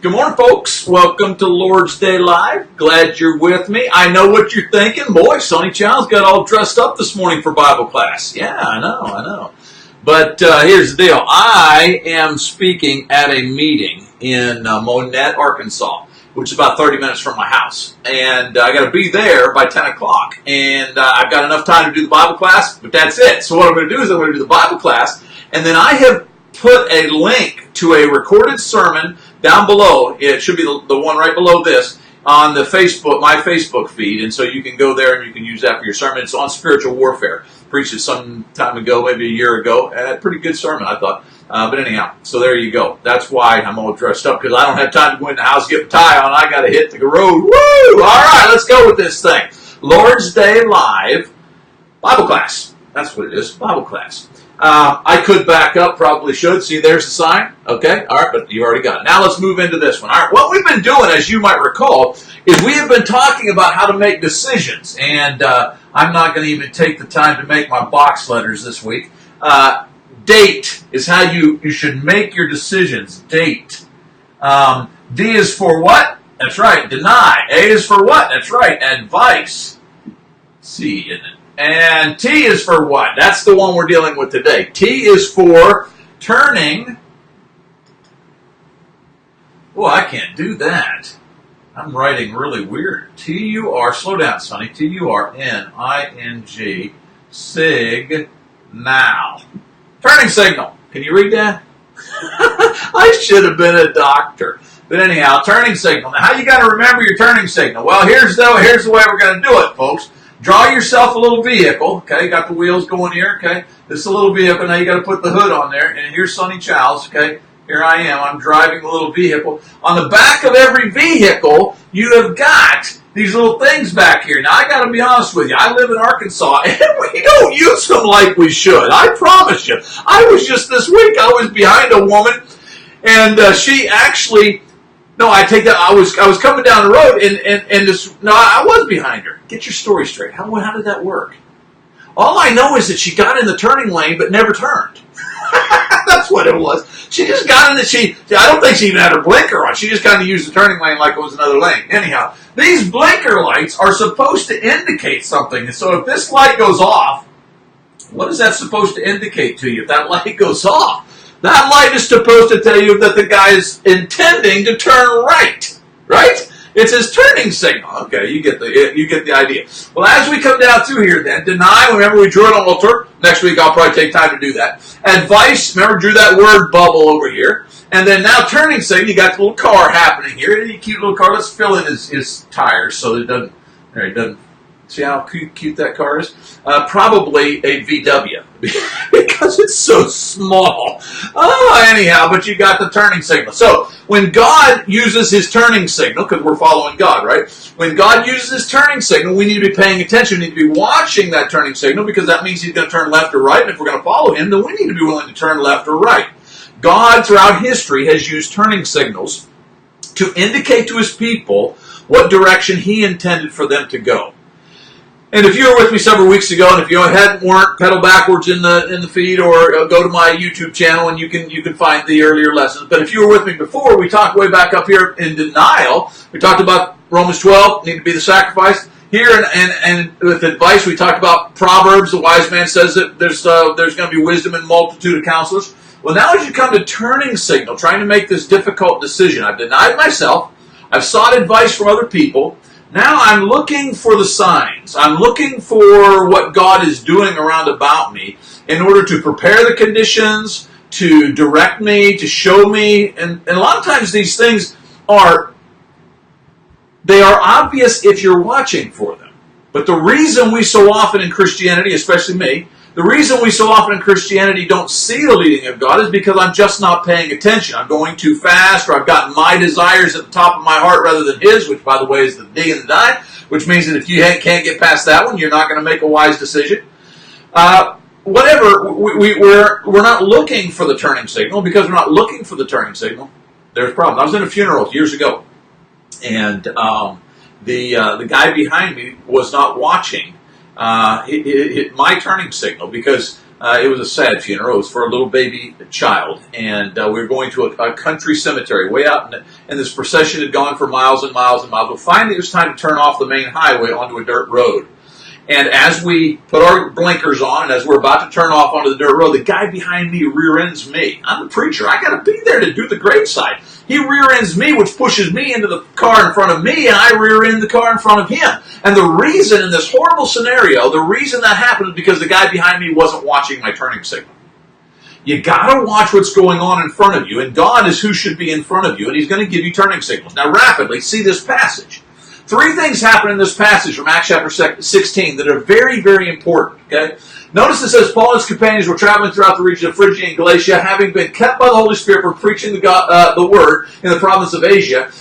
Good morning, folks. Welcome to Lord's Day Live. Glad you're with me. I know what you're thinking. Boy, Sonny Child's got all dressed up this morning for Bible class. Yeah, I know. But here's the deal. I am speaking at a meeting in Monette, Arkansas, which is about 30 minutes from my house. And I got to be there by 10 o'clock. And I've got enough time to do the Bible class, but that's it. So what I'm going to do is I'm going to do the Bible class. And then I have put a link to a recorded sermon down below. It should be the one right below this on the Facebook, my Facebook feed, and so you can go there and you can use that for your sermon. It's on spiritual warfare. Preached it some time ago, maybe a year ago, and a pretty good sermon, I thought. But anyhow, so there you go. That's why I'm all dressed up, because I don't have time to go in the house, get a tie on. I got to hit the road. Woo! All right, let's go with this thing. Lord's Day Live Bible class. That's what it is, Bible class. I could back up, probably should. See, there's the sign. Okay, all right, but you already got it. Now let's move into this one. All right, what we've been doing, as you might recall, is we have been talking about how to make decisions. And I'm not going to even take the time to make my box letters this week. Date is how you should make your decisions. Date. D is for what? That's right, deny. A is for what? That's right, advice. C, isn't it? And T is for what? That's the one we're dealing with today. T is for turning. Oh, I can't do that. I'm writing really weird. T-U-R, slow down, Sonny. T-U-R-N-I-N-G, sig, now. Turning signal. Can you read that? I should have been a doctor. But anyhow, turning signal. Now, how you got to remember your turning signal? Well, here's the way we're going to do it, folks. Draw yourself a little vehicle, okay? Got the wheels going here, okay? This is a little vehicle. Now you got to put the hood on there. And here's Sonny Childs, okay? Here I am. I'm driving the little vehicle. On the back of every vehicle, you have got these little things back here. Now, I got to be honest with you. I live in Arkansas, and we don't use them like we should. I promise you. I was just this week, I was behind a woman, and she actually... No, I take that. I was coming down the road, and this. No, I was behind her. Get your story straight. How did that work? All I know is that she got in the turning lane but never turned. That's what it was. She just got in it. I don't think she even had her blinker on. She just kind of used the turning lane like it was another lane. Anyhow, these blinker lights are supposed to indicate something. And so if this light goes off, what is that supposed to indicate to you? If that light goes off, that light is supposed to tell you that the guy is intending to turn right, right? It's his turning signal. Okay, you get the idea. Well, as we come down through here then, deny, remember we drew an altar. Next week I'll probably take time to do that. Advice, remember drew that word bubble over here. And then now turning signal, you got the little car happening here. A cute little car. Let's fill in his tires so it doesn't, see how cute that car is? Probably a VW because it's so small. Oh, anyhow, but you got the turning signal. So when God uses his turning signal, because we're following God, right? When God uses his turning signal, we need to be paying attention. We need to be watching that turning signal because that means he's going to turn left or right. And if we're going to follow him, then we need to be willing to turn left or right. God, throughout history, has used turning signals to indicate to his people what direction he intended for them to go. And if you were with me several weeks ago, and if you weren't, pedal backwards in the feed, or go to my YouTube channel, and you can find the earlier lessons. But if you were with me before, we talked way back up here in denial. We talked about Romans 12, need to be the sacrifice. Here and with advice, we talked about Proverbs. The wise man says that there's going to be wisdom in multitude of counselors. Well, now as you come to turning signal, trying to make this difficult decision, I've denied myself. I've sought advice from other people. Now I'm looking for the signs. I'm looking for what God is doing around about me in order to prepare the conditions, to direct me, to show me. And a lot of times these things are obvious if you're watching for them. But the reason we so often in Christianity, especially me, the reason we so often in Christianity don't see the leading of God is because I'm just not paying attention. I'm going too fast, or I've got my desires at the top of my heart rather than his, which, by the way, is the D and the die, which means that if you can't get past that one, you're not going to make a wise decision. Whatever, we're not looking for the turning signal. Because we're not looking for the turning signal, there's a problem. I was in a funeral years ago, and the guy behind me was not watching my turning signal, because It was a sad funeral. It was for a little baby child. And we were going to a country cemetery way out. And this procession had gone for miles and miles and miles. Well, finally, it was time to turn off the main highway onto a dirt road. And as we put our blinkers on, and as we're about to turn off onto the dirt road, the guy behind me rear ends me. I'm the preacher. I got to be there to do the graveside. He rear ends me, which pushes me into the car in front of me, and I rear end the car in front of him. And the reason in this horrible scenario, the reason that happened is because the guy behind me wasn't watching my turning signal. You got to watch what's going on in front of you, and God is who should be in front of you, and He's going to give you turning signals. Now, rapidly, see this passage. 3 things happen in this passage from Acts chapter 16 that are very, very important. Okay, notice it says Paul and his companions were traveling throughout the region of Phrygia and Galatia, having been kept by the Holy Spirit from preaching the word in the province of Asia.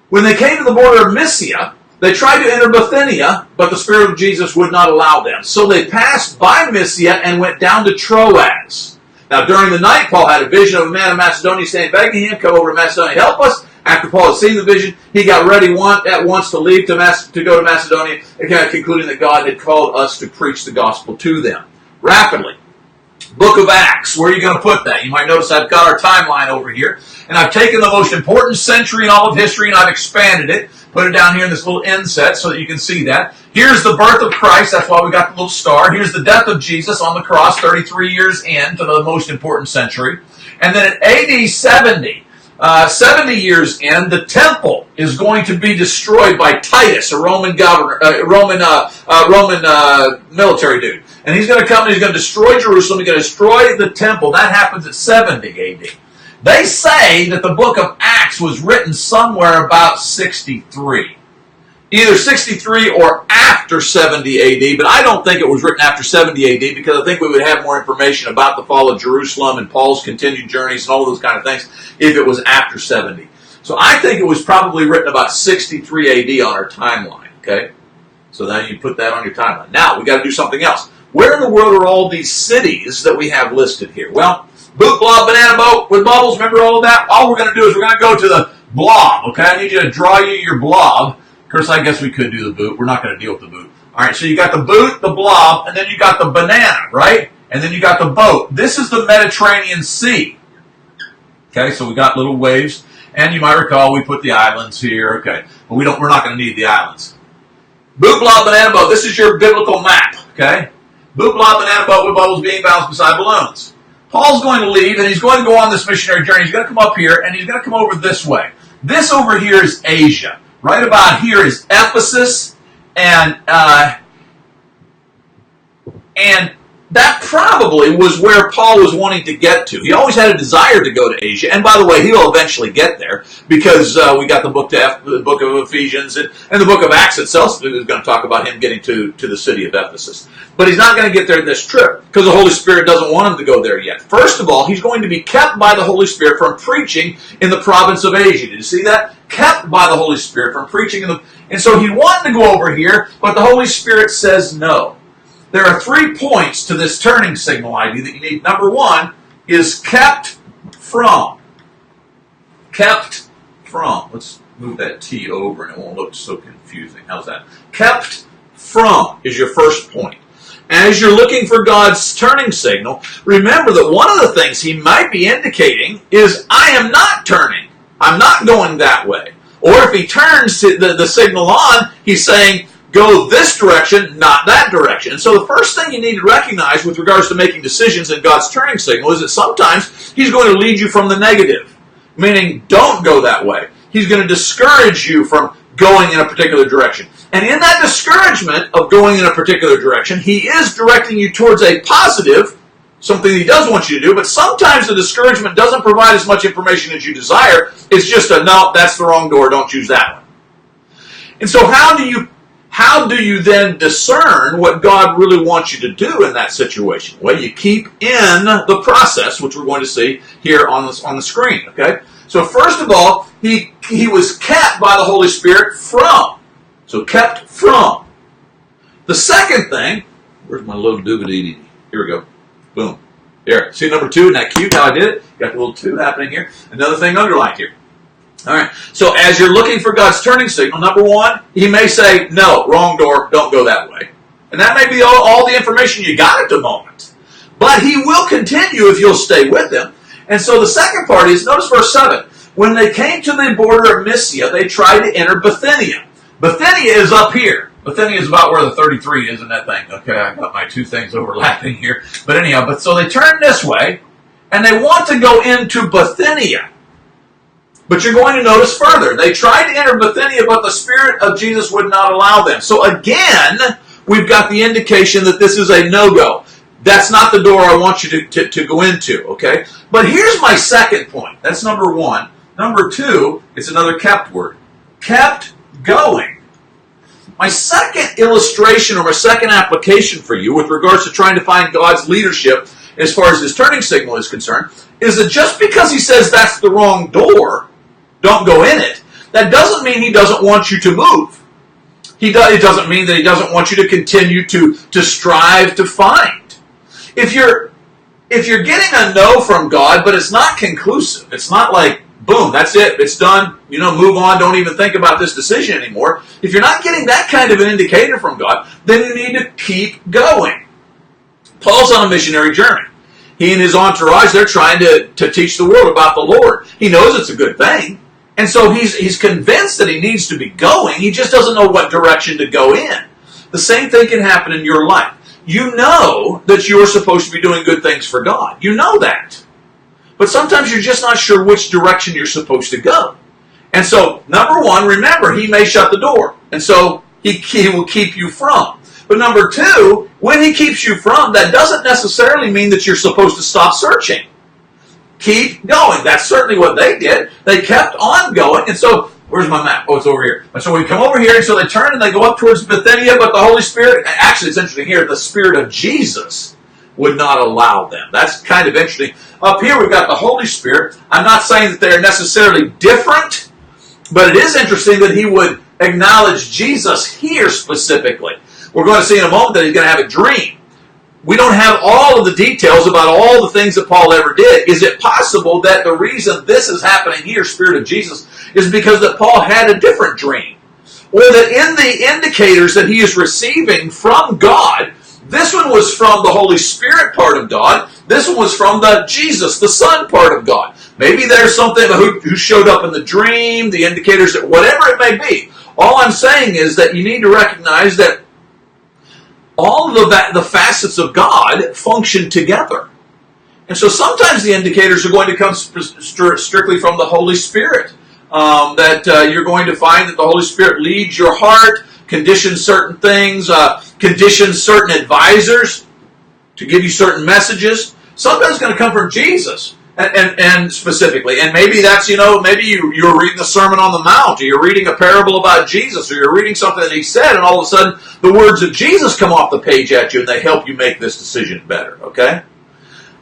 When they came to the border of Mysia, they tried to enter Bithynia, but the Spirit of Jesus would not allow them. So they passed by Mysia and went down to Troas. Now, during the night, Paul had a vision of a man of Macedonia saying, begging him, come over to Macedonia, help us. After Paul had seen the vision, he got ready at once to leave to go to Macedonia, concluding that God had called us to preach the gospel to them. Rapidly. Book of Acts, where are you going to put that? You might notice I've got our timeline over here, and I've taken the most important century in all of history, and I've expanded it, put it down here in this little inset so that you can see that. Here's the birth of Christ, that's why we got the little star. Here's the death of Jesus on the cross, 33 years into the most important century. And then at AD 70, 70 years in, the temple is going to be destroyed by Titus, a Roman governor, Roman military dude. And he's going to come and he's going to destroy Jerusalem. He's going to destroy the temple. That happens at 70 AD. They say that the book of Acts was written somewhere about 63. Either 63 or after 70 AD, but I don't think it was written after 70 AD because I think we would have more information about the fall of Jerusalem and Paul's continued journeys and all those kind of things if it was after 70. So I think it was probably written about 63 AD on our timeline, okay? So then you put that on your timeline. Now, we got to do something else. Where in the world are all these cities that we have listed here? Well, Boot, Blob, Banana Boat with bubbles, remember all of that? All we're going to do is we're going to go to the blob, okay? I need you to draw you your blob. Of course, I guess we could do the boot. We're not going to deal with the boot. All right, so you got the boot, the blob, and then you got the banana, right? And then you got the boat. This is the Mediterranean Sea. Okay, so we got little waves. And you might recall we put the islands here. Okay, but we're not going to need the islands. Boot, blob, banana boat. This is your biblical map. Okay, boot, blob, banana boat with bubbles being bounced beside balloons. Paul's going to leave, and he's going to go on this missionary journey. He's going to come up here, and he's going to come over this way. This over here is Asia. Right about here is Ephesus, and that probably was where Paul was wanting to get to. He always had a desire to go to Asia, and by the way, he'll eventually get there because we got the book of Ephesians, and the book of Acts itself is going to talk about him getting to the city of Ephesus. But he's not going to get there this trip because the Holy Spirit doesn't want him to go there yet. First of all, he's going to be kept by the Holy Spirit from preaching in the province of Asia. Did you see that? Kept by the Holy Spirit from preaching and so he wanted to go over here, but the Holy Spirit says no. There are 3 points to this turning signal ID that you need. Number 1 is kept from. Kept from. Let's move that T over and it won't look so confusing. How's that? Kept from is your first point. As you're looking for God's turning signal, remember that one of the things He might be indicating is, I am not turning. I'm not going that way. Or if He turns the signal on, He's saying, go this direction, not that direction. And so the first thing you need to recognize with regards to making decisions in God's turning signal is that sometimes He's going to lead you from the negative, meaning don't go that way. He's going to discourage you from going in a particular direction. And in that discouragement of going in a particular direction, He is directing you towards a positive, something He does want you to do, but sometimes the discouragement doesn't provide as much information as you desire. It's just a, no, that's the wrong door, don't choose that one. And so how do you then discern what God really wants you to do in that situation? Well, you keep in the process, which we're going to see here on the screen, okay? So first of all, he was kept by the Holy Spirit from. So kept from. The second thing, where's my little doobity? Here we go. Boom. There. See number 2? Isn't that cute how I did it? Got the little 2 happening here. Another thing underlined here. All right. So as you're looking for God's turning signal, number 1, He may say, no, wrong door, don't go that way. And that may be all the information you got at the moment. But he will continue if you'll stay with him. And so the second part is, notice verse 7. When they came to the border of Mysia, they tried to enter Bithynia. Bithynia is up here. Bithynia is about where the 33 is in that thing. Okay, I got my two things overlapping here. But anyhow, so they turn this way, and they want to go into Bithynia. But you're going to notice further. They tried to enter Bithynia, but the Spirit of Jesus would not allow them. So again, we've got the indication that this is a no-go. That's not the door I want you to go into, okay? But here's my second point. That's number one. Number two, it's another kept word. Kept going. My second illustration or my second application for you with regards to trying to find God's leadership as far as his turning signal is concerned is that just because he says that's the wrong door, don't go in it, that doesn't mean he doesn't want you to move. It doesn't mean that he doesn't want you to continue to strive to find. If you're getting a no from God, but it's not conclusive, it's not like, boom, that's it, it's done, move on, don't even think about this decision anymore. If you're not getting that kind of an indicator from God, then you need to keep going. Paul's on a missionary journey. He and his entourage, they're trying to teach the world about the Lord. He knows it's a good thing. And so he's convinced that he needs to be going. He just doesn't know what direction to go in. The same thing can happen in your life. You know that you're supposed to be doing good things for God. You know that. But sometimes you're just not sure which direction you're supposed to go. And so, number one, remember, he may shut the door. And so he will keep you from. But number two, when he keeps you from, that doesn't necessarily mean that you're supposed to stop searching. Keep going. That's certainly what they did. They kept on going. And so, where's my map? Oh, it's over here. And so we come over here, and so they turn and they go up towards Bithynia, but the Holy Spirit, actually it's interesting here, the Spirit of Jesus would not allow them. That's kind of interesting. Up here we've got the Holy Spirit. I'm not saying that they're necessarily different, but it is interesting that he would acknowledge Jesus here specifically. We're going to see in a moment that he's going to have a dream. We don't have all of the details about all the things that Paul ever did. Is it possible that the reason this is happening here, Spirit of Jesus, is because that Paul had a different dream? Or that in the indicators that he is receiving from God, this one was from the Holy Spirit part of God, this one was from the Jesus, the Son part of God. Maybe there's something who showed up in the dream, the indicators, that whatever it may be. All I'm saying is that you need to recognize that all of the facets of God function together. And so sometimes the indicators are going to come strictly from the Holy Spirit. You're going to find that the Holy Spirit leads your heart, conditions certain things, conditions certain advisors to give you certain messages. Sometimes it's going to come from Jesus. And specifically, and maybe that's, maybe you're reading the Sermon on the Mount, or you're reading a parable about Jesus, or you're reading something that he said, and all of a sudden the words of Jesus come off the page at you, and they help you make this decision better, okay?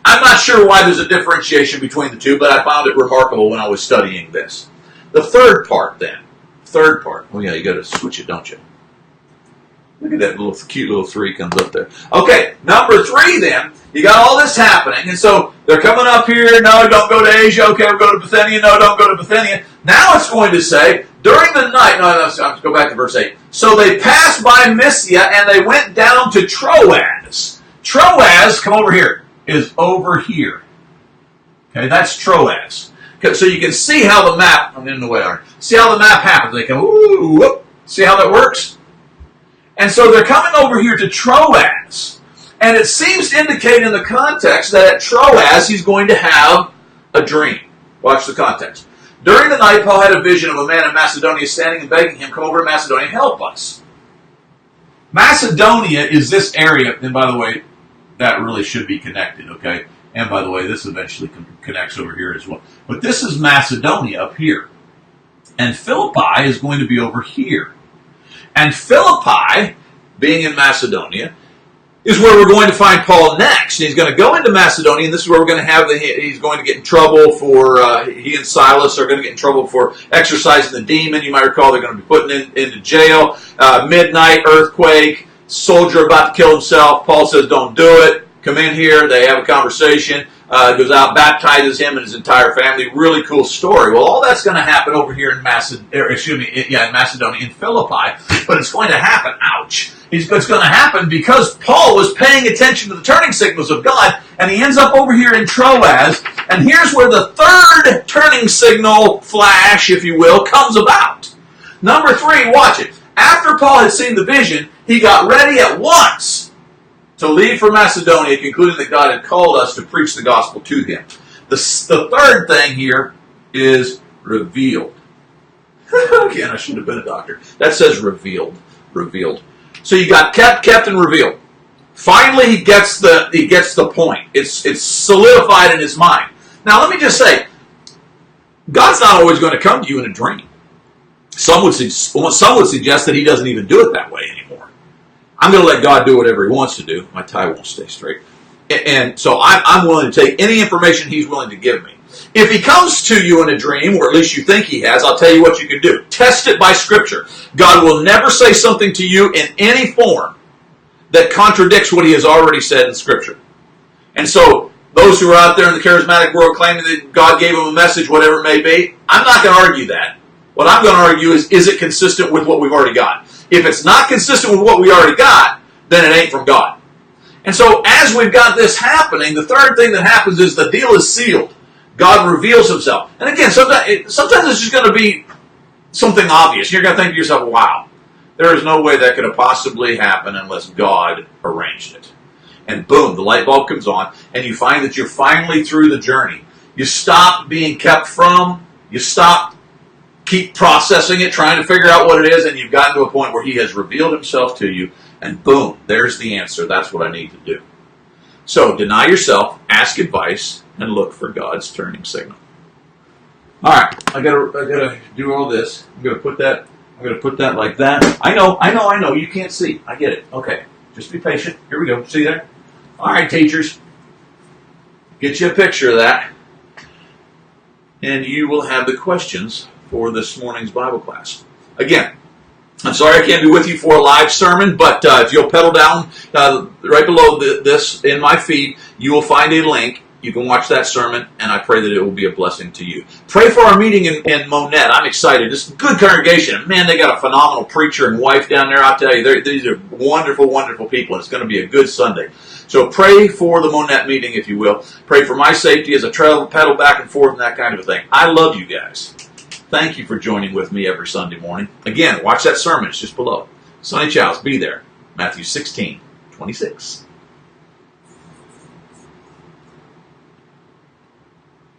I'm not sure why there's a differentiation between the two, but I found it remarkable when I was studying this. The third part then, oh yeah, you got to switch it, don't you? Look at that little cute little 3 comes up there. Okay, number 3 then, you got all this happening, and so they're coming up here, no, don't go to Asia, okay, we'll go to Bithynia, no, don't go to Bithynia. Now it's going to say, during the night, let's go back to verse 8. So they passed by Mysia, and they went down to Troas. Troas, come over here, is over here. Okay, that's Troas. Okay, so you can see how the map, I'm in the way, see how the map happens. They come, ooh, whoop, see how that works? And so they're coming over here to Troas. And it seems to indicate in the context that at Troas he's going to have a dream. Watch the context. During the night, Paul had a vision of a man in Macedonia standing and begging him, come over to Macedonia and help us. Macedonia is this area, and by the way, that really should be connected, okay? And by the way, this eventually connects over here as well. But this is Macedonia up here. And Philippi is going to be over here. And Philippi, being in Macedonia, is where we're going to find Paul next. And he's going to go into Macedonia, and this is where we're going to have he's going to get in trouble for, he and Silas are going to get in trouble for exorcising the demon. You might recall they're going to be put into jail. Midnight, earthquake, soldier about to kill himself. Paul says, don't do it. come in here, they have a conversation, goes out, baptizes him and his entire family. Really cool story. Well, all that's going to happen over here in Macedonia, in Philippi, but it's going to happen, ouch. It's going to happen because Paul was paying attention to the turning signals of God, and he ends up over here in Troas, and here's where the third turning signal flash, if you will, comes about. Number 3, watch it. After Paul had seen the vision, he got ready at once to leave for Macedonia, concluding that God had called us to preach the gospel to him. The third thing here is revealed. Again, I should have been a doctor. That says revealed. Revealed. So you got kept, and revealed. Finally, he gets the point. It's solidified in his mind. Now, let me just say, God's not always going to come to you in a dream. Some would suggest that he doesn't even do it that way anymore. I'm going to let God do whatever he wants to do. My tie won't stay straight. And so I'm willing to take any information he's willing to give me. If he comes to you in a dream, or at least you think he has, I'll tell you what you can do. Test it by Scripture. God will never say something to you in any form that contradicts what he has already said in Scripture. And so, those who are out there in the charismatic world claiming that God gave them a message, whatever it may be, I'm not going to argue that. What I'm going to argue is it consistent with what we've already got? If it's not consistent with what we already got, then it ain't from God. And so, as we've got this happening, the third thing that happens is the deal is sealed. God reveals himself. And again, sometimes it's just going to be something obvious. You're going to think to yourself, wow, there is no way that could have possibly happened unless God arranged it. And boom, the light bulb comes on, and you find that you're finally through the journey. You stop being kept from, you keep processing it, trying to figure out what it is, and you've gotten to a point where he has revealed himself to you, and boom, there's the answer. That's what I need to do. So, deny yourself, ask advice, and look for God's turning signal. All right, I gotta do all this. I'm gonna put that like that. I know. You can't see. I get it. Okay, just be patient. Here we go. See there? All right, teachers, get you a picture of that, and you will have the questions for this morning's Bible class. Again, I'm sorry I can't be with you for a live sermon, but if you'll pedal down right below this in my feed, you will find a link. You can watch that sermon, and I pray that it will be a blessing to you. Pray for our meeting in Monette. I'm excited. It's a good congregation. Man, they got a phenomenal preacher and wife down there. I'll tell you, these are wonderful, wonderful people, and it's going to be a good Sunday. So pray for the Monette meeting, if you will. Pray for my safety as I pedal back and forth and that kind of a thing. I love you guys. Thank you for joining with me every Sunday morning. Again, watch that sermon. It's just below. Sonny Childs, be there. Matthew 16:26.